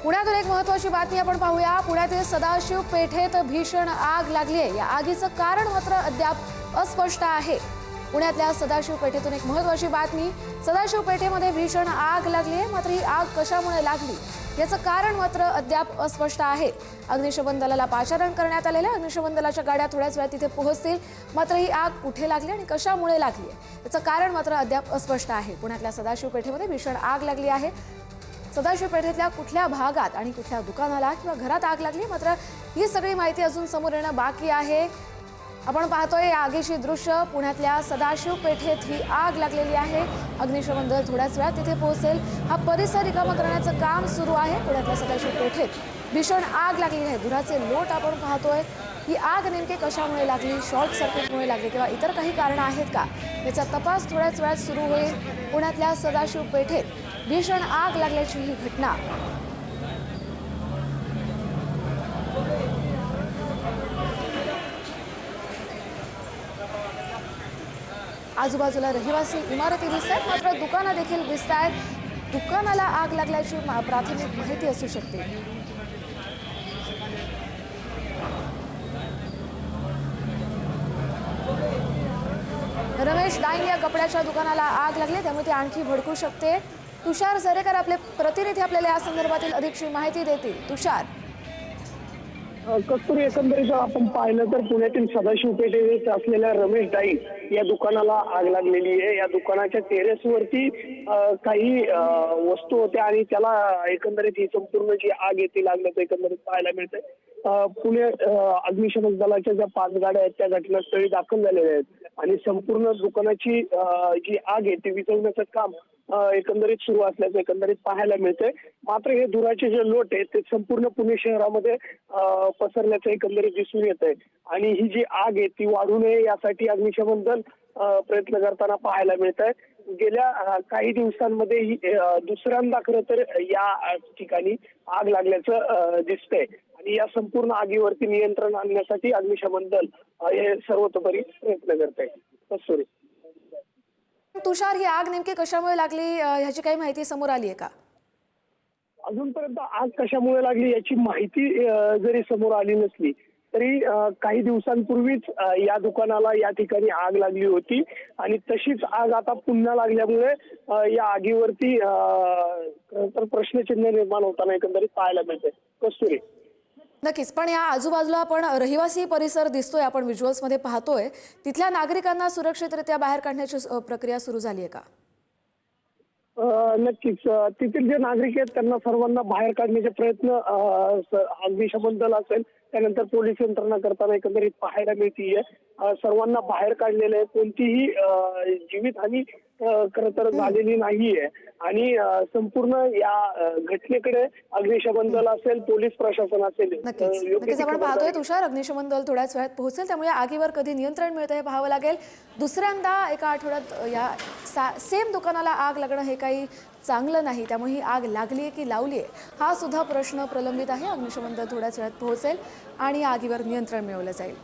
पुण्यातून एक महत्त्वाची बातमी आपण पाहूया। पुण्यातील सदाशिव पेठेत भीषण आग लागली आहे। या आगीचं कारण मात्र अद्याप अस्पष्ट आहे। पुण्यातल्या सदाशिव पेठेतून एक महत्त्वाची बातमी। सदाशिव पेठेमध्ये भीषण आग लागली आहे, मात्र ही आग कशामुळे लागली याचं कारण मात्र अद्याप अस्पष्ट आहे। अग्निशमन दलाला पाचारण करण्यात आलेलं आहे। अग्निशमन दलाच्या गाड्या थोड्याच वेळात तिथे पोहोचतील, मात्र ही आग कुठे लागली आणि कशामुळे लागली याचं कारण मात्र अद्याप अस्पष्ट आहे। पुण्यातल्या सदाशिव पेठेमध्ये भीषण आग लागली आहे। सदाशिव पेठेतल्या कुठल्या भागात आणि कुठल्या दुकानाला किंवा घरात आग लागली, मात्र ही सगळी माहिती अजून समोर येणं बाकी आहे। आपण पाहतोय या आगीची दृश्य। पुण्यातल्या सदाशिव पेठेत ही आग लागलेली आहे। अग्निशमन दल थोड्याच वेळात तिथे पोहोचेल। हा परिसर रिकामा करण्याचं काम सुरू आहे। पुण्यातल्या सदाशिव पेठेत भीषण आग लागलेली आहे। धुराचे लोट आपण पाहतोय। ही आग नेमकी कशामुळे लागली, शॉर्ट सर्किटमुळे लागली किंवा इतर काही कारणं आहेत का, याचा तपास थोड्याच वेळात सुरू होईल। पुण्यातल्या सदाशिव पेठेत भीषण आग लागल्याची ही घटना आजूबाजूला रहिवासी इमारती दिसतात, मात्र दुकानं देखील दिसत आहेत। दुकानाला आग लागल्याची प्राथमिक माहिती असू शकते। रमेश डाईंग या कपड्याच्या दुकानाला आग लागली, त्यामुळे ती आणखी भडकू शकते। तुषार झरेकर आपले प्रतिनिधी आपल्याला या संदर्भातील अधिकची माहिती देतील। तुषार, कस्तुरी, एकंदरीत आपण पाहिलं तर पुण्यातील सदाशिव पेठेत असलेल्या रमेश डाईंग या दुकानाला आग लागलेली आहे। या दुकानाच्या टेरेसवरती काही वस्तू होत्या आणि त्याला एकंदरीत ही संपूर्ण जी आग येते लागल्याचं एकंदरीत पाहायला मिळतंय। पुणे अग्निशमन दलाच्या ज्या 5 गाड्या आहेत त्या घटनास्थळी दाखल झालेल्या आहेत आणि संपूर्ण दुकानाची जी आग आहे ती विझवण्याचं काम एकंदरीत सुरू असल्याचं एकंदरीत पाहायला मिळतंय। मात्र हे धुराचे जे लोट आहेत ते संपूर्ण पुणे शहरामध्ये पसरल्याचं एकंदरीत दिसून येत आहे आणि ही जी आग आहे ती वाढू नये यासाठी अग्निशमन दल प्रयत्न करताना पाहायला मिळत आहे। गेल्या काही दिवसांमध्ये दुसऱ्यांदा खरं तर या ठिकाणी आग लागल्याचं दिसतंय आणि या संपूर्ण आगीवरती नियंत्रण आणण्यासाठी अग्निशमन दल हे सर्वतोपरी प्रयत्न करत आहे। कस्तुरी, तुषार, ही आग नेमकी कशामुळे लागली ह्याची काही माहिती समोर आली आहे का? अजूनपर्यंत आग कशामुळे लागली याची माहिती जरी समोर आली नसली तरी काही दिवसांपूर्वीच या दुकानाला या ठिकाणी आग लागली होती आणि तशीच आग आता पुन्हा लागल्यामुळे या आगीवरती तर प्रश्नचिन्ह निर्माण होताना एकंदरीत पाहायला मिळते। कस्तुरी, नक्कीच, पण या आजूबाजूला आपण रहिवासी परिसर दिसतोय, आपण व्हिज्युअल्स मध्ये पाहतोय, तिथल्या नागरिकांना सुरक्षितरित्या बाहेर काढण्याची प्रक्रिया सुरू झाली आहे का? नक्कीच, तिथील जे नागरिक आहेत त्यांना सर्वांना बाहेर काढण्याचे प्रयत्न अग्निशमन दल असेल त्यानंतर पोलीस यंत्रणा करताना एकंदरीत पाहायला मिळतीये। सर्वांना बाहेर काढलेलं आहे, कोणतीही जीवितहानी खरं तर झालेली नाहीये आणि संपूर्ण या घटनेकडे अग्निशमन दल असेल, पोलीस प्रशासन असेल। नक्कीच आपण पाहतोय तुषार, अग्निशमन दल थोड्याच वेळात पोहोचेल, त्यामुळे आगीवर कधी नियंत्रण मिळतं हे पाहावं लागेल। दुसऱ्यांदा एका आठवड्यात या सेम दुकानाला आग लागणं हे काही चांगलं नाही, त्यामुळे ही आग लागली आहे की लावली आहे हा सुद्धा प्रश्न प्रलंबित आहे। अग्निशमन दल थोड्याच वेळात पोहोचेल आणि आगीवर नियंत्रण मिळवलं जाईल।